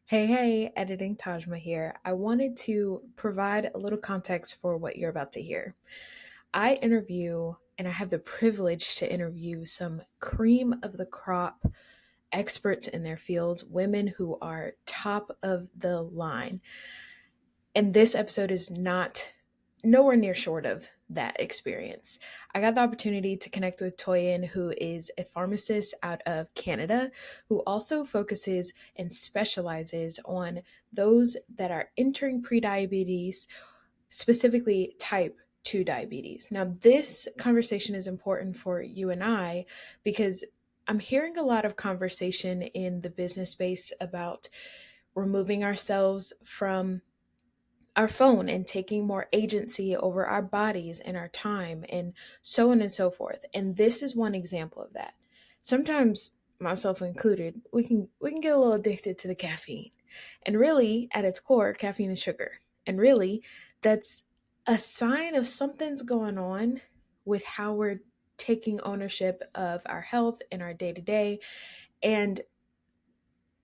Hey, editing Tajma here. I wanted to provide a little context for what you're about to hear. I interview, and I have the privilege to interview some cream of the crop experts in their fields, women who are top of the line. And this episode is not nowhere near short of that experience. I got the opportunity to connect with Toyin, who is a pharmacist out of Canada, who also focuses and specializes on those that are entering prediabetes, specifically type 2 diabetes. Now, this conversation is important for you and I because I'm hearing a lot of conversation in the business space about removing ourselves from our phone and taking more agency over our bodies and our time and so on and so forth. And this is one example of that. Sometimes, myself included, we can get a little addicted to the caffeine. And really, at its core, caffeine is sugar. And really, that's a sign of something's going on with how we're taking ownership of our health and our day to day. And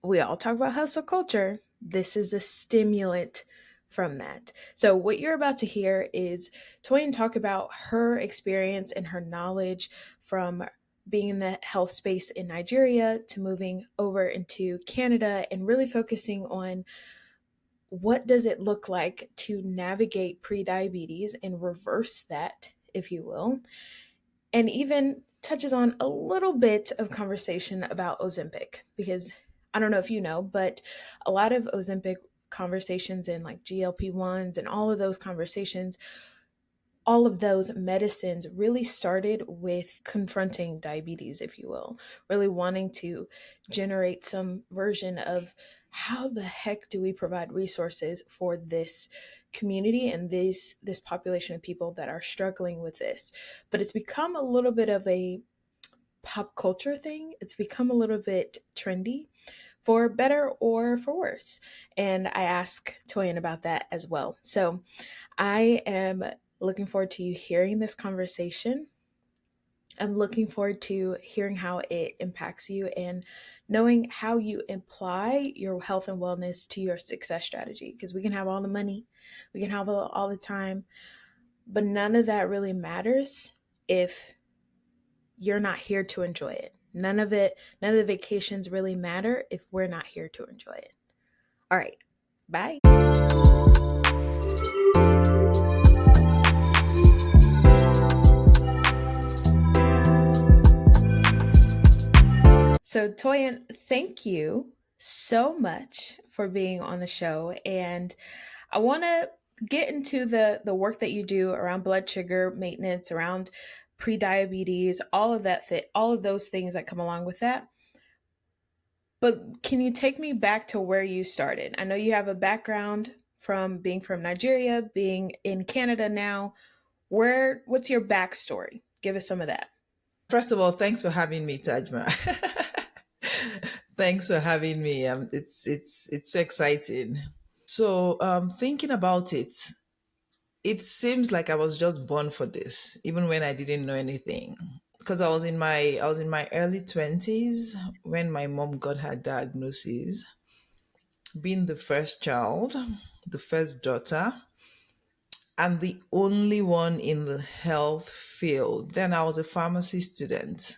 we all talk about hustle culture. This is a stimulant from that. So, what you're about to hear is Toyin talk about her experience and her knowledge from being in the health space in Nigeria to moving over into Canada and really focusing on what does it look like to navigate prediabetes and reverse that, if you will, and even touches on a little bit of conversation about Ozempic because I don't know if you know, but a lot of Ozempic conversations and like GLP-1s and all of those conversations, all of those medicines really started with confronting diabetes, if you will, really wanting to generate some version of how the heck do we provide resources for this community and this population of people that are struggling with this. But it's become a little bit of a pop culture thing. It's become a little bit trendy for better or for worse. And I ask Toyin about that as well. So I am looking forward to you hearing this conversation. I'm looking forward to hearing how it impacts you and knowing how you apply your health and wellness to your success strategy. Because we can have all the money, we can have all the time, but none of that really matters if you're not here to enjoy it. None of the vacations really matter if we're not here to enjoy it. All right, bye. So, Toyin, thank you so much for being on the show. And I want to get into the work that you do around blood sugar maintenance, around pre-diabetes, all of that fit, all of those things that come along with that. But can you take me back to where you started? I know you have a background from being from Nigeria, being in Canada now. What's your backstory? Give us some of that. First of all, thanks for having me, Tajma. Thanks for having me. It's so exciting. So, thinking about it, it seems like I was just born for this, even when I didn't know anything. Because I was in my early 20s when my mom got her diagnosis, being the first child, the first daughter, and the only one in the health field. Then I was a pharmacy student.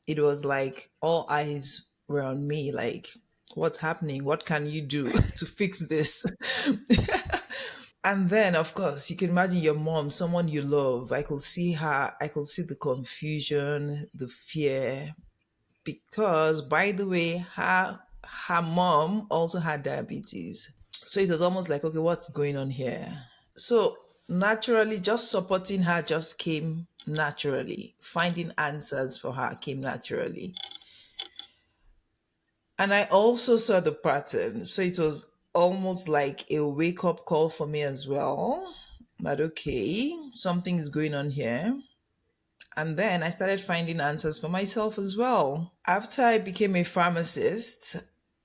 It was like all eyes were on me, like, what's happening? What can you do to fix this? And then, of course, you can imagine your mom, someone you love. I could see her, I could see the confusion, the fear, because, by the way, her mom also had diabetes. So it was almost like, okay, what's going on here? So naturally, just supporting her just came naturally. Finding answers for her came naturally. And I also saw the pattern. So it was almost like a wake up call for me as well. But okay, something is going on here. And then I started finding answers for myself as well. After I became a pharmacist,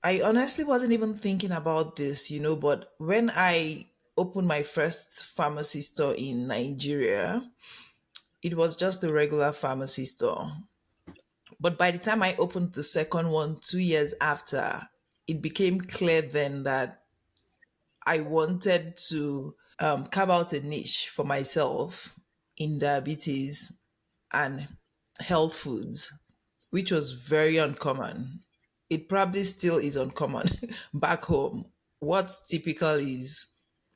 I honestly wasn't even thinking about this, but when I opened my first pharmacy store in Nigeria, it was just a regular pharmacy store. But by the time I opened the second one 2 years after, it became clear then that I wanted to carve out a niche for myself in diabetes and health foods, which was very uncommon. It probably still is uncommon back home. What's typical is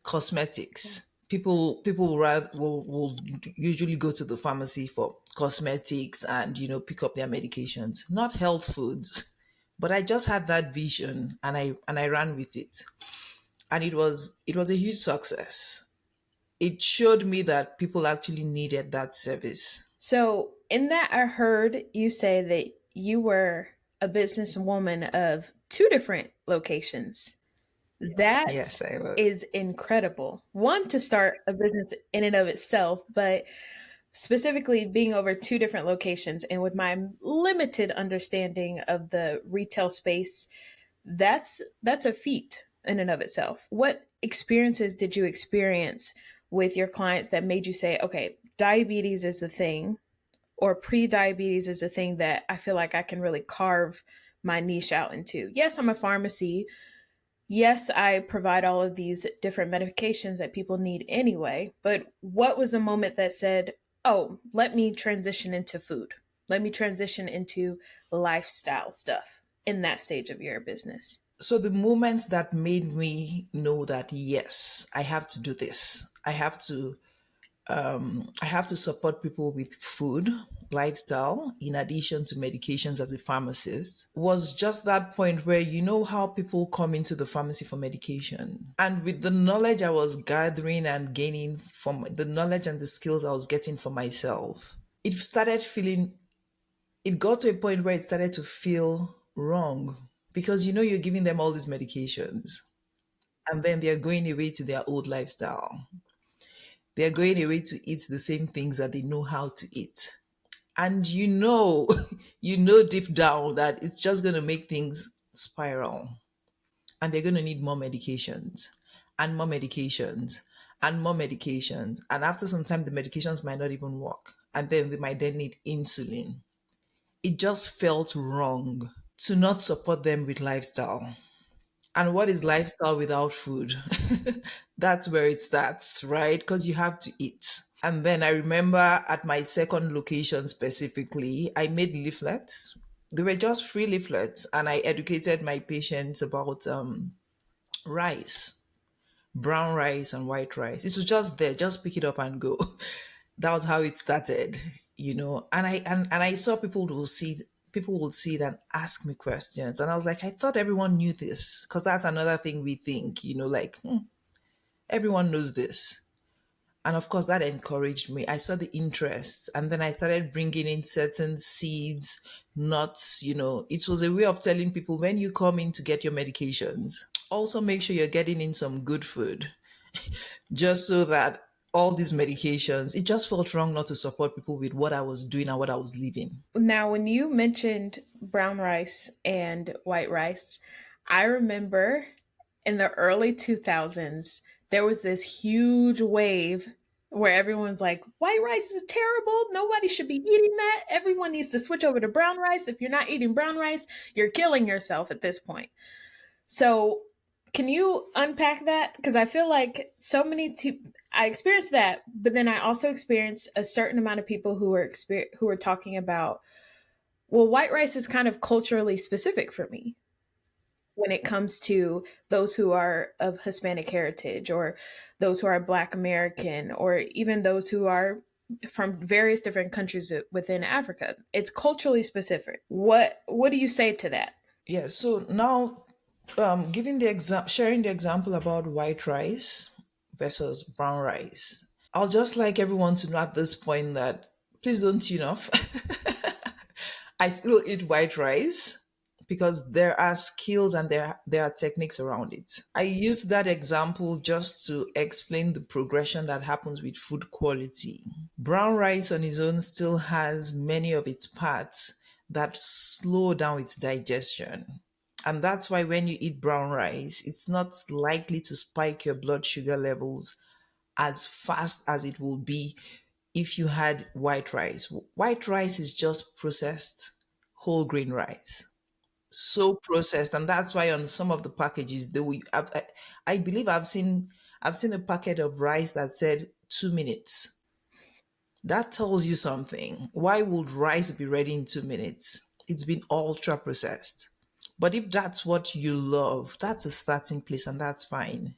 Yeah. cosmetics. People will usually go to the pharmacy for cosmetics and pick up their medications, not health foods. But I just had that vision and I ran with it, and it was a huge success. It showed me that people actually needed that service. So, in that, I heard you say that you were a businesswoman of two different locations. That Yes, I was. is incredible. One, to start a business in and of itself, but specifically being over two different locations. And with my limited understanding of the retail space, that's a feat in and of itself. What experiences did you experience with your clients that made you say, okay, diabetes is the thing, or pre-diabetes is a thing that I feel like I can really carve my niche out into? Yes, I'm a pharmacy. Yes, I provide all of these different medications that people need anyway. But what was the moment that said, oh, let me transition into food? Let me transition into lifestyle stuff in that stage of your business? So the moment that made me know that yes, I have to do this. I have to support people with food, lifestyle, in addition to medications as a pharmacist, was just that point where you know how people come into the pharmacy for medication. And with the knowledge I was gathering and gaining from the knowledge and the skills I was getting for myself, it got to a point where it started to feel wrong, because you're giving them all these medications and then they're going away to their old lifestyle. They're going away to eat the same things that they know how to eat. And you know deep down that it's just going to make things spiral. And they're going to need more medications and more medications and more medications. And after some time, the medications might not even work. And then they might then need insulin. It just felt wrong to not support them with lifestyle. And what is lifestyle without food? That's where it starts, right? Because you have to eat. And then I remember at my second location specifically, I made leaflets. They were just free leaflets, and I educated my patients about rice, brown rice, and white rice. This was just there, just pick it up and go. That was how it started. And I saw people would see it and ask me questions, and I was like, I thought everyone knew this, because that's another thing we think, like everyone knows this. And of course, that encouraged me. I saw the interest, and then I started bringing in certain seeds, nuts. It was a way of telling people, when you come in to get your medications, also make sure you're getting in some good food, just so that all these medications, it just felt wrong not to support people with what I was doing and what I was living. Now, when you mentioned brown rice and white rice, I remember in the early 2000s, there was this huge wave where everyone's like, white rice is terrible. Nobody should be eating that. Everyone needs to switch over to brown rice. If you're not eating brown rice, you're killing yourself at this point. So, can you unpack that? Because I feel like I experienced that, but then I also experienced a certain amount of people who were talking about, well, white rice is kind of culturally specific for me when it comes to those who are of Hispanic heritage, or those who are Black American, or even those who are from various different countries within Africa. It's culturally specific. What do you say to that? Yeah, so now, giving sharing the example about white rice versus brown rice, I'll just like everyone to know at this point that please don't tune off. I still eat white rice because there are skills and there are techniques around it. I use that example just to explain the progression that happens with food quality. Brown rice on its own still has many of its parts that slow down its digestion. And that's why when you eat brown rice, it's not likely to spike your blood sugar levels as fast as it will be if you had white rice. White rice is just processed whole grain rice. so processed, and that's why on some of the packages, I believe I've seen a packet of rice that said 2 minutes. That tells you something. Why would rice be ready in 2 minutes? It's been ultra processed. But if that's what you love, that's a starting place, and that's fine.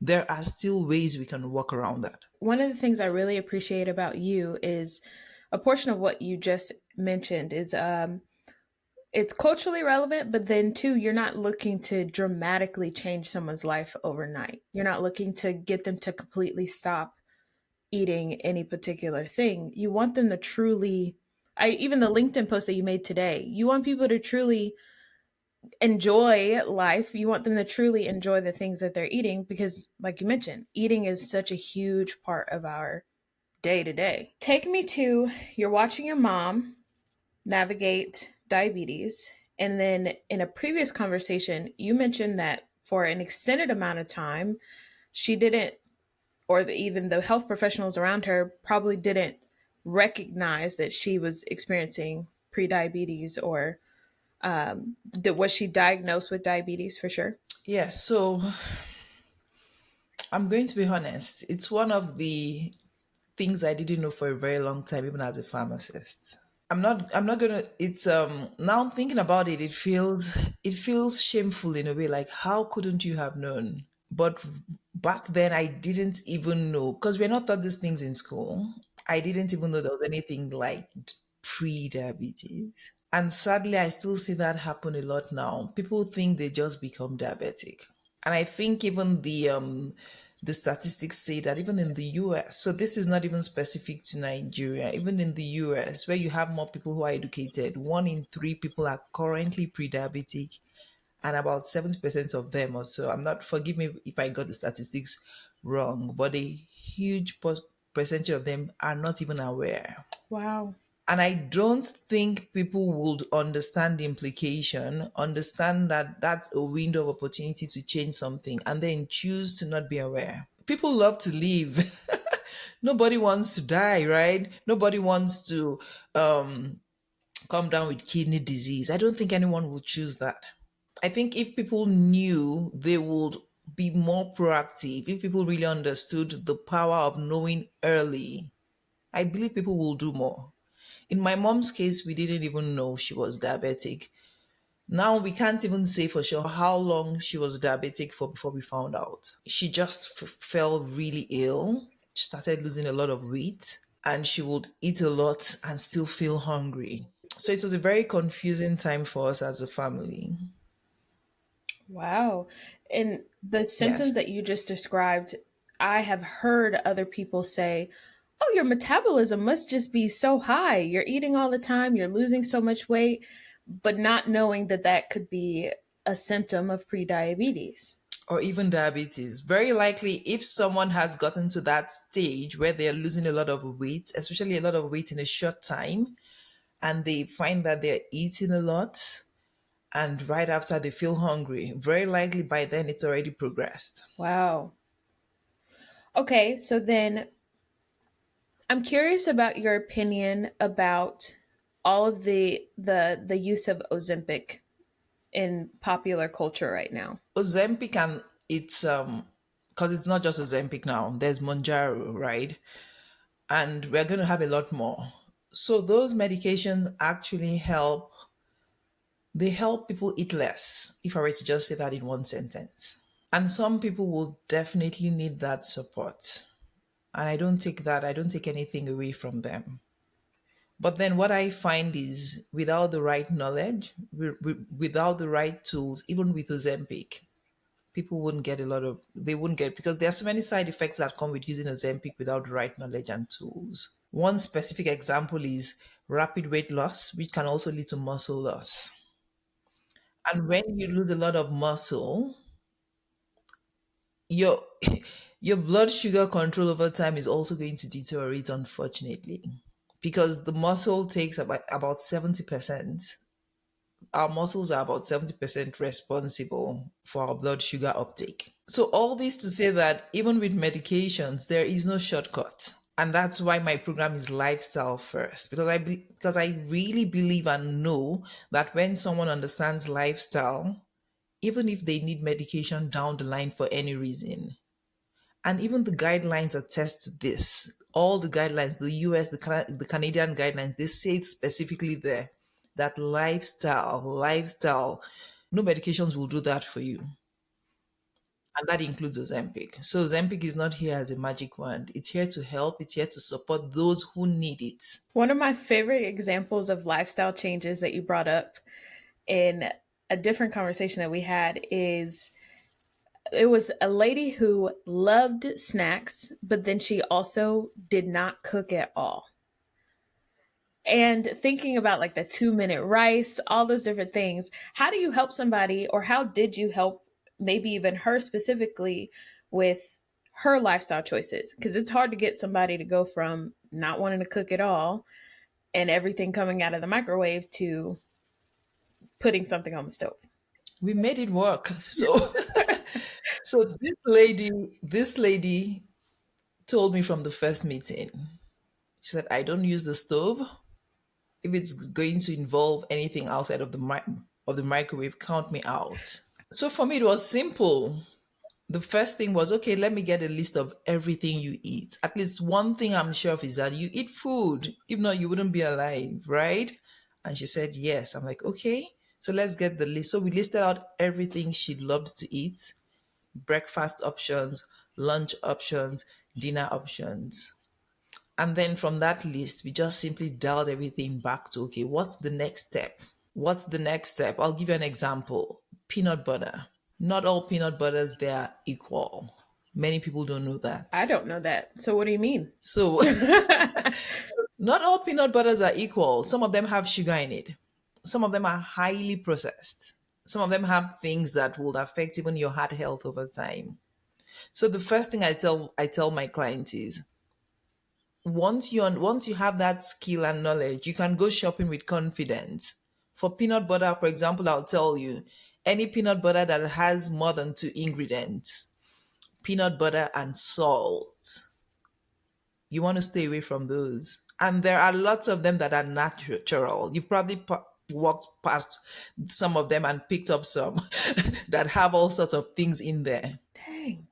There are still ways we can work around that. One of the things I really appreciate about you is a portion of what you just mentioned is it's culturally relevant, but then too, you're not looking to dramatically change someone's life overnight. You're not looking to get them to completely stop eating any particular thing. You want them to truly, even the LinkedIn post that you made today, you want people to truly enjoy life. You want them to truly enjoy the things that they're eating because, like you mentioned, eating is such a huge part of our day to day. Take me to you're watching your mom navigate diabetes. And then in a previous conversation, you mentioned that for an extended amount of time, she didn't, or even the health professionals around her probably didn't recognize that she was experiencing prediabetes or was she diagnosed with diabetes for sure? Yeah, so I'm going to be honest. It's one of the things I didn't know for a very long time, even as a pharmacist. I'm not gonna it's now thinking about it, it feels shameful in a way, like how couldn't you have known? But back then I didn't even know because we're not taught these things in school. I didn't even know there was anything like pre-diabetes. And sadly, I still see that happen a lot now. People think they just become diabetic. And I think even the statistics say that even in the US, so this is not even specific to Nigeria, even in the US, where you have more people who are educated, 1 in 3 people are currently pre-diabetic, and about 70% of them or so, I'm not, forgive me if I got the statistics wrong, but a huge percentage of them are not even aware. Wow. And I don't think people would understand the implication, understand that that's a window of opportunity to change something, and then choose to not be aware. People love to live. Nobody wants to die, right? Nobody wants to come down with kidney disease. I don't think anyone would choose that. I think if people knew, they would be more proactive. If people really understood the power of knowing early, I believe people will do more. In my mom's case, we didn't even know she was diabetic. Now we can't even say for sure how long she was diabetic for before we found out. She just fell really ill. She started losing a lot of weight and she would eat a lot and still feel hungry. So it was a very confusing time for us as a family. Wow. And the symptoms Yes. that you just described, I have heard other people say, oh, your metabolism must just be so high. You're eating all the time, you're losing so much weight, but not knowing that that could be a symptom of prediabetes. Or even diabetes. Very likely, if someone has gotten to that stage where they're losing a lot of weight, especially a lot of weight in a short time, and they find that they're eating a lot, and right after they feel hungry, very likely by then it's already progressed. Wow. Okay, so then I'm curious about your opinion about all of the use of Ozempic in popular culture right now. Ozempic, and it's because it's not just Ozempic now, there's Monjaro, right? And we're going to have a lot more. So those medications actually help, they help people eat less, if I were to just say that in one sentence. And some people will definitely need that support. And I don't take anything away from them. But then what I find is without the right knowledge, without the right tools, even with Ozempic, people wouldn't get a lot of, they wouldn't get, because there are so many side effects that come with using Ozempic without the right knowledge and tools. One specific example is rapid weight loss, which can also lead to muscle loss. And when you lose a lot of muscle, your your blood sugar control over time is also going to deteriorate, unfortunately, because the muscle takes about 70%. Our muscles are about 70% responsible for our blood sugar uptake. So all this to say that even with medications, there is no shortcut. And that's why my program is lifestyle first, because because I really believe and know that when someone understands lifestyle, even if they need medication down the line for any reason, and even the guidelines attest to this. All the guidelines, the US, the Canadian guidelines, they say it specifically there that lifestyle, no medications will do that for you. And that includes Ozempic. So Ozempic is not here as a magic wand. It's here to help, it's here to support those who need it. One of my favorite examples of lifestyle changes that you brought up in a different conversation that we had is it was a lady who loved snacks, but then she also did not cook at all. And thinking about like the 2 minute rice, all those different things, how do you help somebody, or how did you help maybe even her specifically with her lifestyle choices? Because it's hard to get somebody to go from not wanting to cook at all and everything coming out of the microwave to putting something on the stove. We made it work. So so this lady told me from the first meeting. She said, I don't use the stove. If it's going to involve anything outside of the microwave, count me out. So for me, it was simple. The first thing was, okay, let me get a list of everything you eat. At least one thing I'm sure of is that you eat food. If not, you wouldn't be alive, right? And she said, yes. I'm like, okay, so let's get the list. So we listed out everything she loved to eat: breakfast options, lunch options, dinner options. And then from that list, we just simply dialed everything back to, okay, what's the next step? What's the next step? I'll give you an example. Peanut butter. Not all peanut butters they are equal. Many people don't know I that. don't know that. So what do you mean? So not all peanut butters are equal. Some of them have sugar in it. Some of them are highly processed. Some of them have things that will affect even your heart health over time. So the first thing I tell my clients is, once you have that skill and knowledge, you can go shopping with confidence. For peanut butter, for example, I'll tell you, any peanut butter that has more than two ingredients, peanut butter and salt, you want to stay away from those. And there are lots of them that are natural. You've probably walked past some of them and picked up some that have all sorts of things in there. Dang.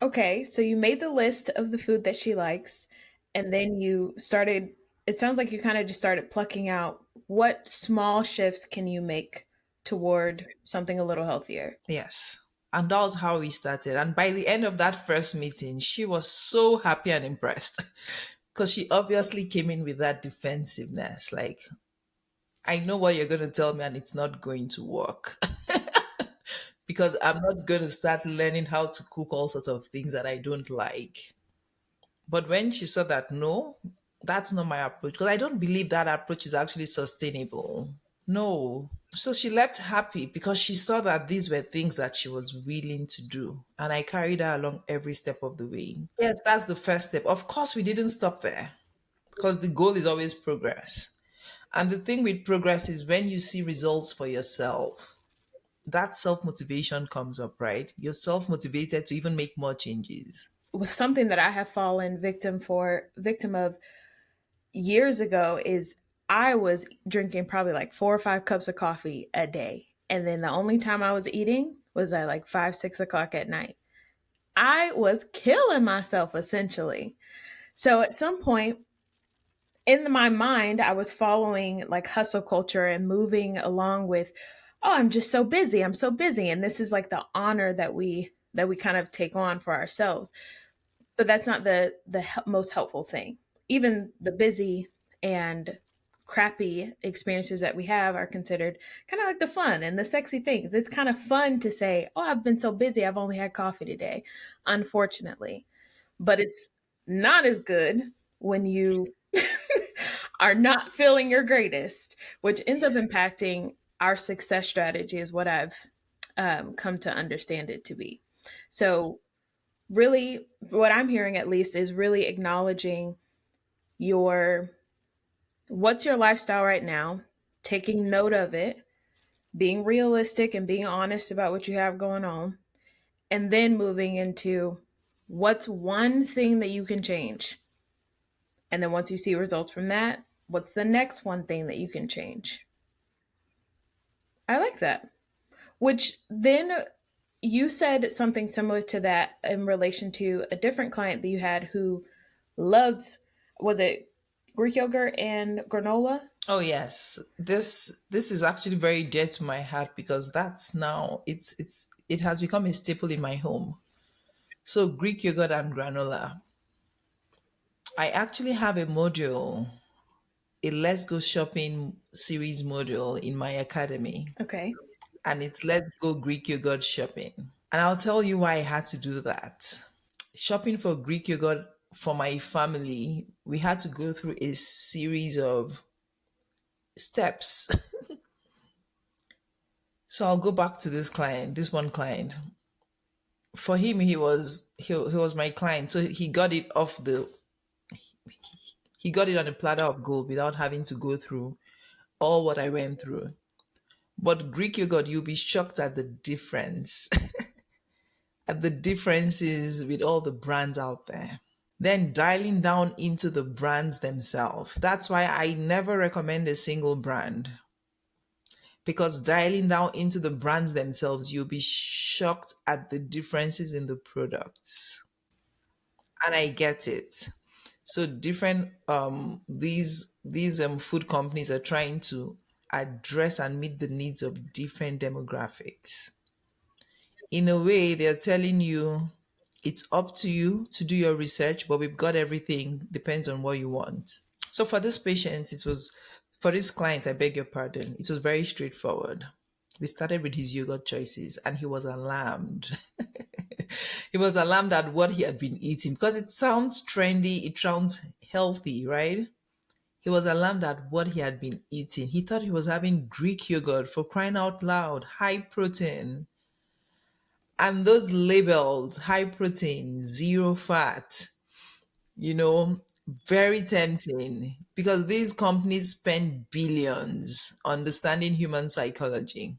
Okay, so you made the list of the food that she likes, and then you started, it sounds like you kind of just started plucking out what small shifts can you make toward something a little healthier. Yes. And that was how we started. And by the end of that first meeting, she was so happy and impressed because she obviously came in with that defensiveness. Like, I know what you're going to tell me, and it's not going to work because I'm not going to start learning how to cook all sorts of things that I don't like. But when she said that, no, that's not my approach, because I don't believe that approach is actually sustainable. No. So she left happy because she saw that these were things that she was willing to do. And I carried her along every step of the way. Yes, that's the first step. Of course, we didn't stop there because the goal is always progress. And the thing with progress is when you see results for yourself, that self motivation comes up, right? You're self motivated to even make more changes. Was something that I have fallen victim of years ago is I was drinking probably like 4 or 5 cups of coffee a day. And then the only time I was eating was at like 5, 6 o'clock at night. I was killing myself essentially. So at some point in my mind, I was following like hustle culture and moving along with, oh, I'm just so busy. I'm so busy. And this is like the honor that we kind of take on for ourselves. But that's not the most helpful thing. Even the busy and crappy experiences that we have are considered kind of like the fun and the sexy things. It's kind of fun to say, "Oh, I've been so busy. I've only had coffee today." Unfortunately, but it's not as good when you are not feeling your greatest, which ends up impacting our success strategy, is what I've come to understand it to be. So really what I'm hearing at least is really acknowledging your what's your lifestyle right now, taking note of it, being realistic and being honest about what you have going on, and then moving into What's one thing that you can change? And then once you see results from that, what's the next one thing that you can change? I like that. Which then you said something similar to that in relation to a different client that you had who loved, was it Greek yogurt and granola? Oh yes, this is actually very dear to my heart because that's now it has become a staple in my home. So Greek yogurt and granola. I actually have a module, a Let's Go Shopping series module in my academy, Okay. and it's Let's Go Greek Yogurt Shopping. And I'll tell you why I had to do that. Shopping for Greek yogurt for my family, we had to go through a series of steps. So I'll go back to this client, this one client. For him, he was my client, so he got it on a platter of gold without having to go through all what I went through. But Greek yogurt, you'll be shocked at the difference, at the differences with all the brands out there. Then dialing down into the brands themselves. That's why I never recommend a single brand because dialing down into the brands themselves, you'll be shocked at the differences in the products. And I get it. So different these food companies are trying to address and meet the needs of different demographics. In a way, they're telling you it's up to you to do your research, but we've got everything, depends on what you want. So for this patient, it was for this client, I beg your pardon, it was very straightforward. We started with his yogurt choices and he was alarmed. He was alarmed at what he had been eating because it sounds trendy, it sounds healthy, right? He was alarmed at what he had been eating. He thought he was having Greek yogurt, for crying out loud, high protein. And those labeled high protein, zero fat, you know, very tempting because these companies spend billions understanding human psychology.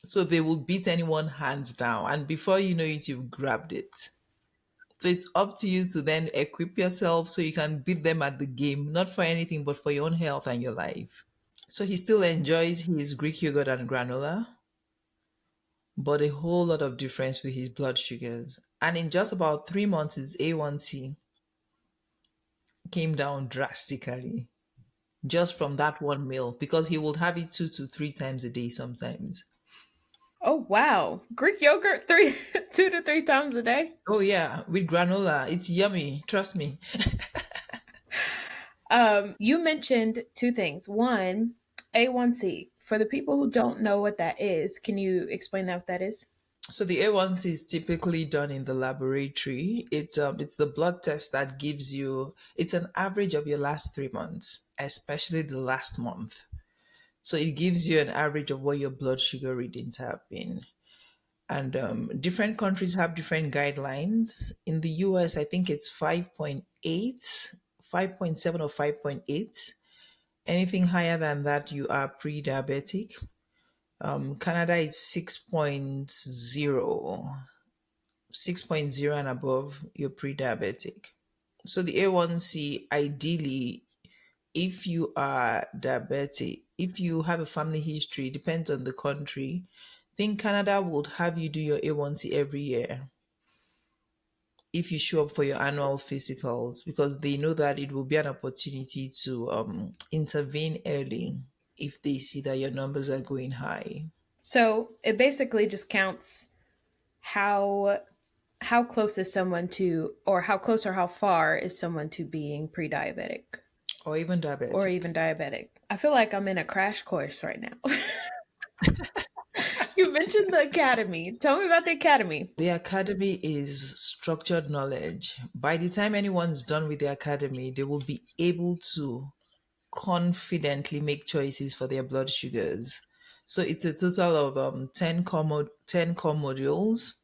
So they will beat anyone hands down. And before you know it, you've grabbed it. So it's up to you to then equip yourself so you can beat them at the game, not for anything, but for your own health and your life. So he still enjoys his Greek yogurt and granola, but a whole lot of difference with his blood sugars. And in just about 3 months, his A1C came down drastically just from that one meal because he would have it 2 to 3 times a day sometimes. Oh wow. Greek yogurt three 2 to 3 times a day. Oh, yeah, with granola, it's yummy, trust me. You mentioned two things. One, A1C. For the people who don't know what that is, can you explain that what that is? So the A1C is typically done in the laboratory. It's the blood test that gives you it's an average of your last 3 months, especially the last month. So it gives you an average of what your blood sugar readings have been. And different countries have different guidelines. In the US, I think it's 5.8, 5.7 or 5.8. Anything higher than that, you are pre-diabetic. Canada is 6.0, 6.0 and above, you're pre-diabetic. So the A1C, ideally, if you are diabetic, if you have a family history, depends on the country. I think Canada would have you do your A1C every year if you show up for your annual physicals because they know that it will be an opportunity to intervene early if they see that your numbers are going high. So it basically just counts how how close is someone to, or how close or how far is someone to being pre-diabetic Or even or diabetic. even diabetic. I feel like I'm in a crash course right now. You mentioned the academy. Tell me about the academy. The academy is structured knowledge. By the time anyone's done with the academy, they will be able to confidently make choices for their blood sugars. So it's a total of 10 core modules.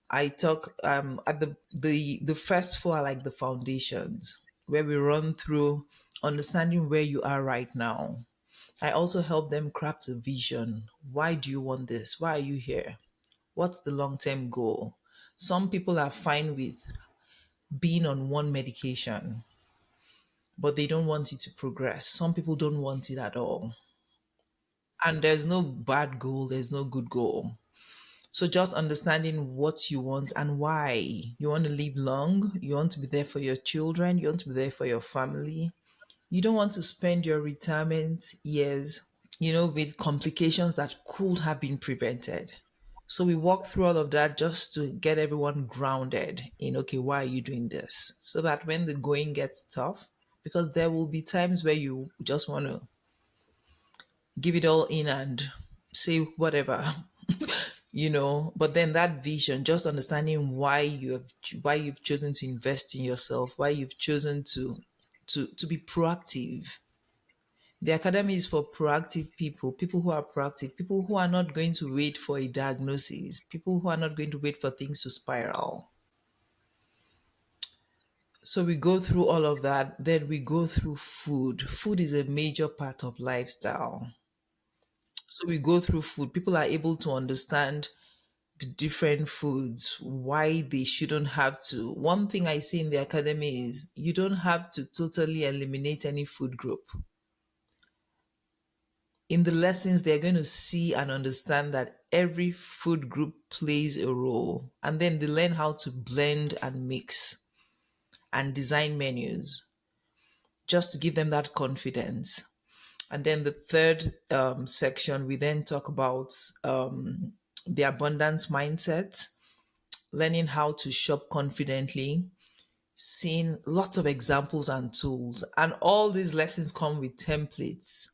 I talk at the first four are like the foundations where we run through understanding where you are right now. I also help them craft a vision. Why do you want this? Why are you here? What's the long term goal? Some people are fine with being on one medication, but they don't want it to progress. Some people don't want it at all. And there's no bad goal, there's no good goal. So just understanding what you want and why. You want to live long, you want to be there for your children, you want to be there for your family. You don't want to spend your retirement years, with complications that could have been prevented. So we walk through all of that just to get everyone grounded in, okay, why are you doing this? So that when the going gets tough, because there will be times where you just want to give it all in and say whatever, but then that vision, just understanding why you've chosen to invest in yourself, why you've chosen to be proactive. The academy is for proactive people, people who are proactive, people who are not going to wait for a diagnosis, people who are not going to wait for things to spiral. So we go through all of that. Then we go through food. Food is a major part of lifestyle. So we go through food. People are able to understand the different foods, why they shouldn't have to. One thing I see in the academy is you don't have to totally eliminate any food group. In the lessons, they're going to see and understand that every food group plays a role. And then they learn how to blend and mix and design menus just to give them that confidence. And then the third section, we then talk about the abundance mindset, learning how to shop confidently, seeing lots of examples and tools. And all these lessons come with templates,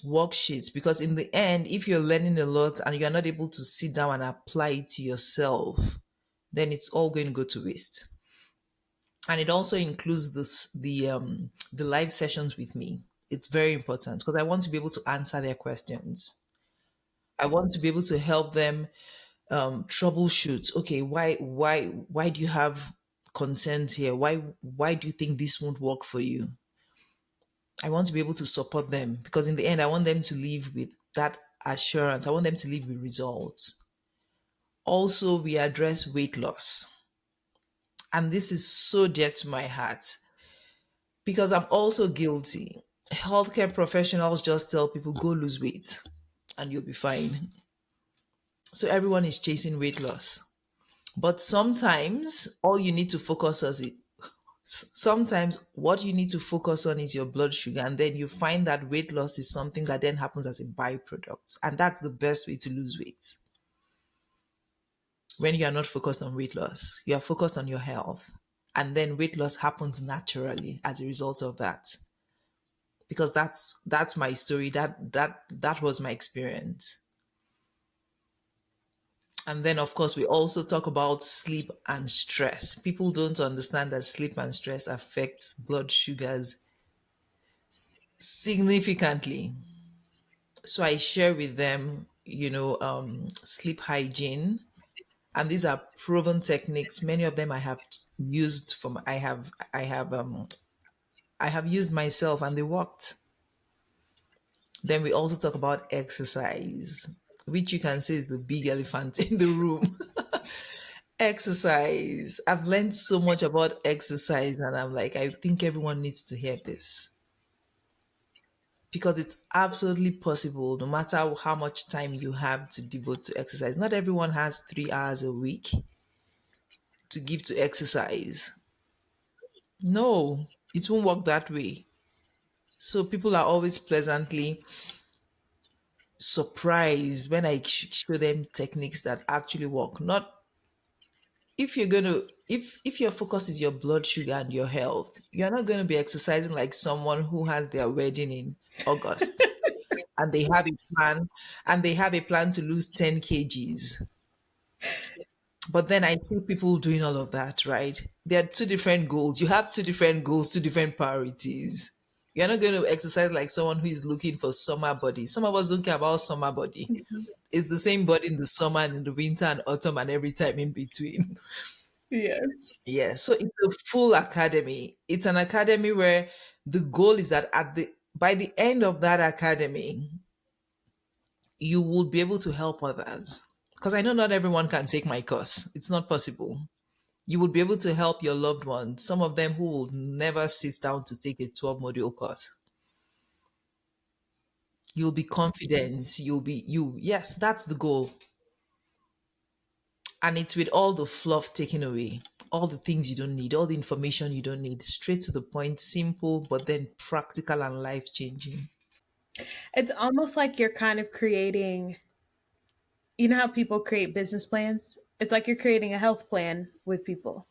worksheets, because in the end, if you're learning a lot and you're not able to sit down and apply it to yourself, then it's all going to go to waste. And it also includes the live sessions with me. It's very important because I want to be able to answer their questions. I want to be able to help them troubleshoot. Okay, why do you have concerns here? Why do you think this won't work for you? I want to be able to support them because in the end, I want them to live with that assurance. I want them to live with results. Also, we address weight loss. And this is so dear to my heart because I'm also guilty. Healthcare professionals just tell people, go lose weight and you'll be fine. So everyone is chasing weight loss. But sometimes all you need to focus on is sometimes what you need to focus on is your blood sugar, and then you find that weight loss is something that then happens as a byproduct, and that's the best way to lose weight. When you are not focused on weight loss, you are focused on your health, and then weight loss happens naturally as a result of that. Because that's my story. That was my experience. And then, of course, we also talk about sleep and stress. People don't understand that sleep and stress affects blood sugars significantly. So I share with them, sleep hygiene, and these are proven techniques. Many of them I have used from I have used myself, and they worked. Then we also talk about exercise, which you can say is the big elephant in the room. Exercise. I've learned so much about exercise, and I'm like, I think everyone needs to hear this because it's absolutely possible, no matter how much time you have to devote to exercise. Not everyone has 3 hours a week to give to exercise. No, it won't work that way. So people are always pleasantly surprised when I show them techniques that actually work. Not if you're going to if your focus is your blood sugar and your health, you're not going to be exercising like someone who has their wedding in August and they have a plan to lose 10 kgs. But then I see people doing all of that, right? There are two different goals. You have two different goals, two different priorities. You're not going to exercise like someone who is looking for summer body. Some of us don't care about summer body. It's the same body in the summer and in the winter and autumn and every time in between. Yeah. Yeah. So it's a full academy. It's an academy where the goal is that by the end of that academy, you will be able to help others. Because I know not everyone can take my course. It's not possible. You would be able to help your loved ones, some of them who will never sit down to take a 12 module course. You'll be confident. Yes, that's the goal. And it's with all the fluff taken away, all the things you don't need, all the information you don't need, straight to the point, simple, but then practical and life changing. It's almost like you're kind of creating, you know how people create business plans? It's like you're creating a health plan with people.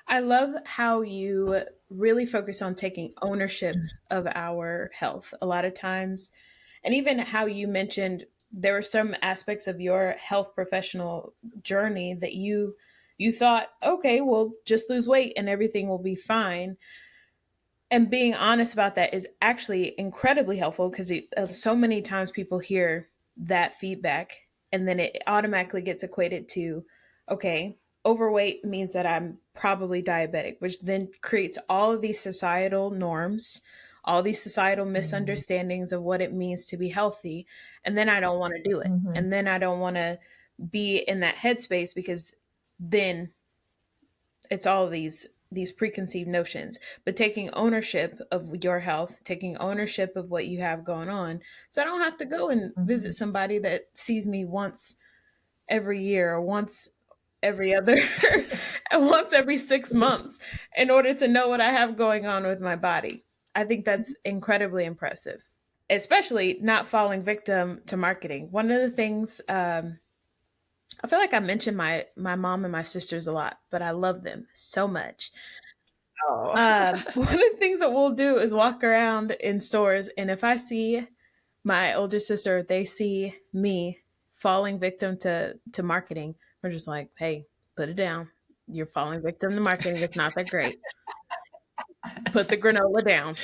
I love how you really focus on taking ownership of our health a lot of times. And even how you mentioned there were some aspects of your health professional journey that you thought, okay, well, just lose weight and everything will be fine. And being honest about that is actually incredibly helpful because so many times people hear that feedback and then it automatically gets equated to, okay, overweight means that I'm probably diabetic, which then creates all of these societal norms, all these societal Mhm. misunderstandings of what it means to be healthy. And then I don't want to do it. Mhm. And then I don't want to be in that headspace because then it's all of these preconceived notions. But taking ownership of your health, taking ownership of what you have going on, so I don't have to go and visit Mhm. somebody that sees me once every year or once every other and once every 6 months in order to know what I have going on with my body. I think that's incredibly impressive, especially not falling victim to marketing. One of the things, I feel like I mention my mom and my sisters a lot, but I love them so much. Oh. One of the things that we'll do is walk around in stores, and if I see my older sister, if they see me falling victim to marketing, we're just like, "Hey, put it down. You're falling victim to marketing. It's not that great. Put the granola down."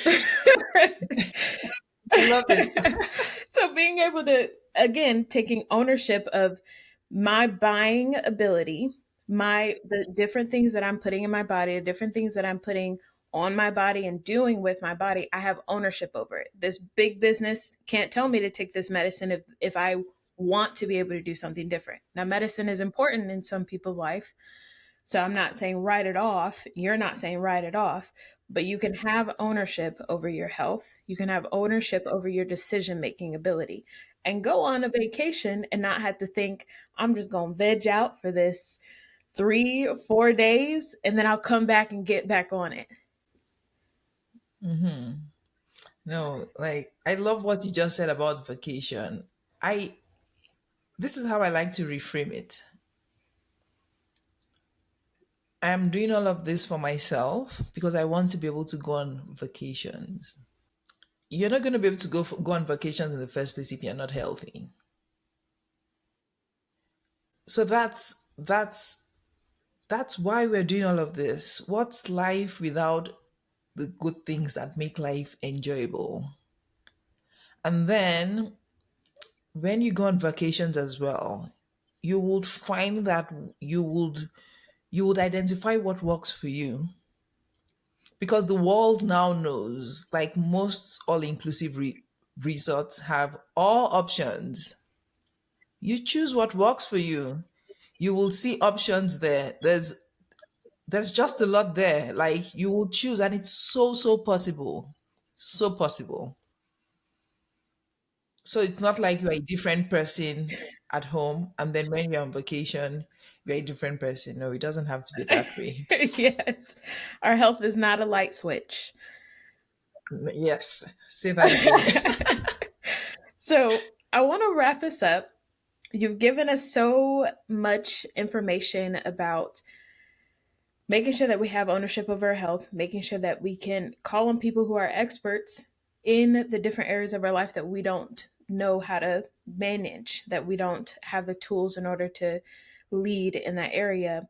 I love it. So being able to, again, taking ownership of my buying ability, my the different things that I'm putting in my body, the different things that I'm putting on my body and doing with my body, I have ownership over it. This big business can't tell me to take this medicine if I want to be able to do something different. Now medicine is important in some people's life, so I'm not saying write it off. You're not saying write it off, but you can have ownership over your health. You can have ownership over your decision making ability and go on a vacation and not have to think, I'm just going to veg out for this 3 or 4 days and then I'll come back and get back on it. No, like I love what you just said about vacation. I This is how I like to reframe it. I'm doing all of this for myself because I want to be able to go on vacations. You're not going to be able to go on vacations in the first place if you're not healthy. So that's why we're doing all of this. What's life without the good things that make life enjoyable? And then when you go on vacations as well, you would find that you would identify what works for you because the world now knows, like most all-inclusive resorts have all options. You choose what works for you. You will see options there. There's just a lot there. Like you will choose, and it's so possible. So possible. So it's not like you're a different person at home, and then when you're on vacation, you're a different person. No, it doesn't have to be that way. Yes. Our health is not a light switch. Yes, say that again. So I want to wrap us up. You've given us so much information about making sure that we have ownership of our health, making sure that we can call on people who are experts in the different areas of our life that we don't know how to manage, that we don't have the tools in order to lead in that area.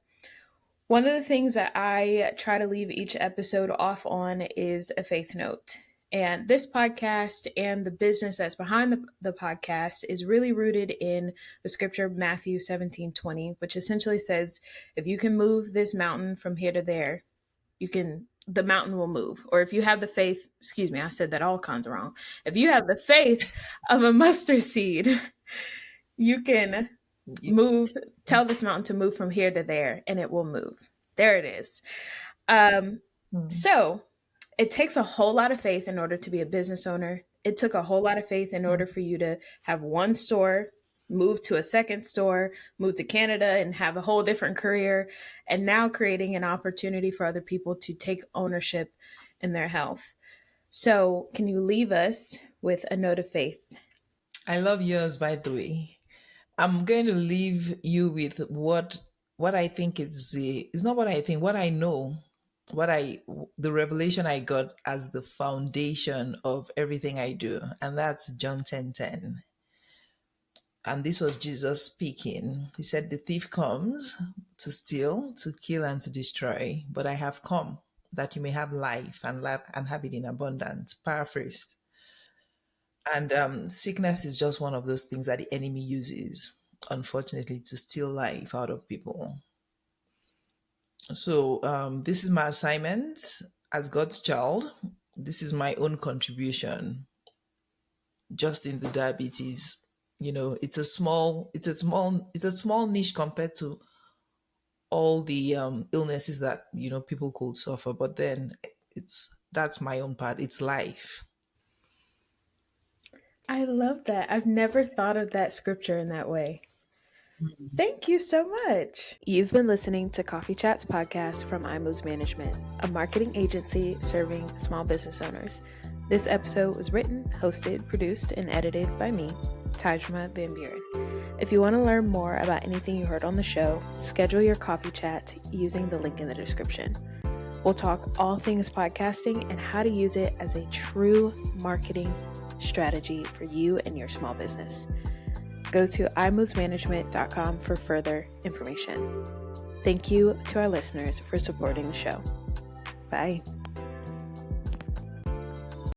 One of the things that I try to leave each episode off on is a faith note. And this podcast and the business that's behind the podcast is really rooted in the scripture Matthew 17:20, which essentially says, if you can move this mountain from here to there, the mountain will move. Or if you have the faith, excuse me, I said that all kinds wrong. If you have the faith of a mustard seed, you can You- Move, tell this mountain to move from here to there, and it will move. There it is. Um, Mm, so it takes a whole lot of faith in order to be a business owner. It took a whole lot of faith in order mm. for you to have one store, move to a second store, move to Canada and have a whole different career, and now creating an opportunity for other people to take ownership in their health. So, can you leave us with a note of faith? I love yours, by the way. I'm going to leave you with what I think is the it's not what I think, what I know, what I the revelation I got as the foundation of everything I do. And that's John 10:10. And this was Jesus speaking. He said, "The thief comes to steal, to kill, and to destroy, but I have come that you may have life and have it in abundance." Paraphrased. And sickness is just one of those things that the enemy uses, unfortunately, to steal life out of people. So this is my assignment as God's child. This is my own contribution, just in the diabetes. It's a small niche compared to all the illnesses that people could suffer. But then that's my own part. It's life. I love that. I've never thought of that scripture in that way. Thank you so much. You've been listening to Coffee Chats podcast from iMoves Management, a marketing agency serving small business owners. This episode was written, hosted, produced, and edited by me, Tahjma VanBuren. If you want to learn more about anything you heard on the show, schedule your coffee chat using the link in the description. We'll talk all things podcasting and how to use it as a true marketing strategy for you and your small business. Go to imovesmanagement.com for further information. Thank you to our listeners for supporting the show. Bye.